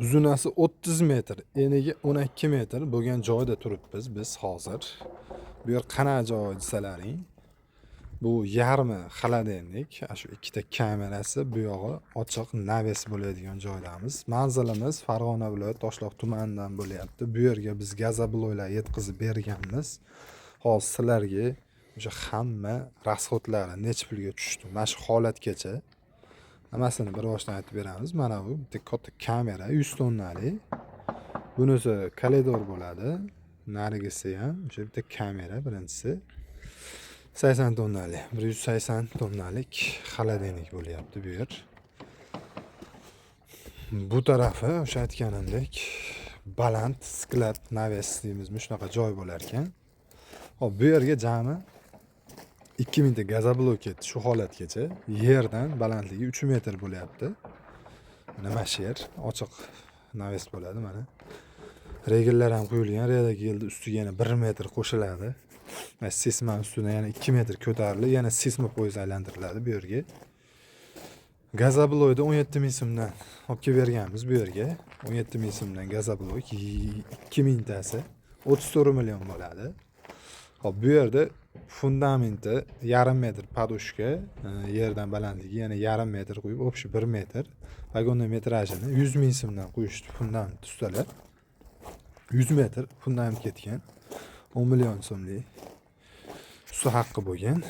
Uzunasi 30 metr, eniga 12 metr bo'lgan joyda turibmiz biz hozir. Bu yer qanaqa joy desalaring, bu yarmi xolodilnik, shu ikkita kamerasi, bu yog'i ochiq naves bo'ladigan joydamiz. Manzilimiz Farg'ona viloyat Toshloq tumanidan bo'lyapti. Bu yerga biz gazobloylar yetkazib berganmiz. Hozir sizlarga o'sha hamma rasxodlari necha pulga tushdi, mana shu holatgacha hammasini bir boshdan aytib beramiz. Mana bu bitta katta kamera 100 tonnalik. Bunisi koridor bo'ladi. Narigisi ham o'sha bitta kamera, birinchisi 80 tonnalik, 180 tonnalik xolodilnik bo'lyapti bu yer. Bu tarafi o'sha aytganimdek baland sklad naves deymiz, shunaqa joy bo'lar ekan. Hop, bu yerga jami 2000 ta gazobloy ketdi shu holatgacha. Yerdan balandligi 3 metr bo'lyapti. Mana shu yer ochiq naves bo'ladi mana. Regellar ham qo'yilgan, reyadagi yilda ustiga yana 1 metr qo'shiladi. Mana sesma ustidan yana 2 metr ko'tarilib, yana sesma poyez aylantiriladi bu yerga. Gazobloyda 17 ming so'mdan olib kelib berganmiz bu yerga. 17 ming so'mdan gazobloy 2000 tasi 34 million bo'ladi. Hop, bu yerda fundamenti 1,5 metr podoshka, yerdan balandligi yana 1,5 metr qo'yib, общий 1 metr. Vagonning metrajini 100 ming so'mdan qo'yishdi fundament ustalar. 100 metr fundament ketgan. 10 million so'mlik usta haqqi bo'lgan.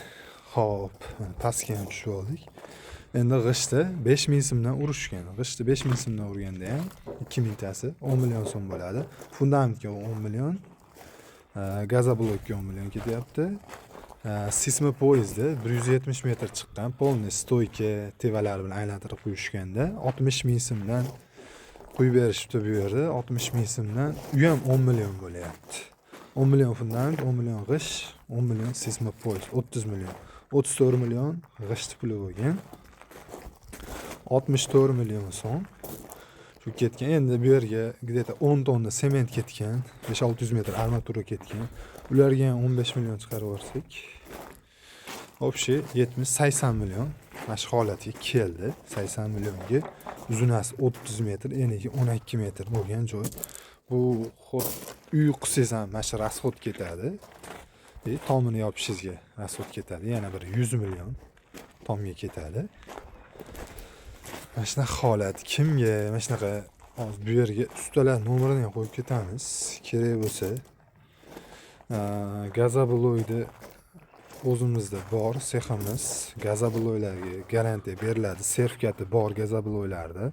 Hop, pastga ham tushib oldik. Endi g'ishti 5 ming so'mdan urishgan. G'ishti 5 ming so'mdan urganda ham 2000 tasi 10 million so'm bo'ladi. Fundamentga 10 million, gazobloyga 10 million ketyapti. Sesma poyezdi 170 metr chiqqan, polniy stoyka tevalari bilan aylantirib qo'yishganda 60 ming so'mdan qo'yib berishibdi bu yerda. 60 ming so'mdan u ham 10 million bo'lyapti. 10 million fundament, 10 million g'ish, 10 million sesma poyez, 30 million. 34 million g'isht puli bo'lgan. 64 million so'm shu ketgan. Endi bu yerga где-то 10 tonna sement ketgan, 5-600 metr armatura ketgan. Ularga ham 15 million chiqarib yuborsak, общий 70-80 million mana shu holatga keldi. 80 millionga uzunasi 30 metr, eniga 12 metr bo'lgan joy. Bu uy qursangiz ham mana shu rasxod ketadi. Tomini yopishingizga rasxod ketadi. Yana bir 100 million tomga ketadi. Mana shunaqa holat. Kimga mana shunaqa, hozir bu yerga ustalar nomerini ham qo'yib ketamiz. Kerak bo'lsa, gazobloyda o'zimizda bor seximiz, gazobloylarga garantiya beriladi. Sertifikati bor gazobloylarda.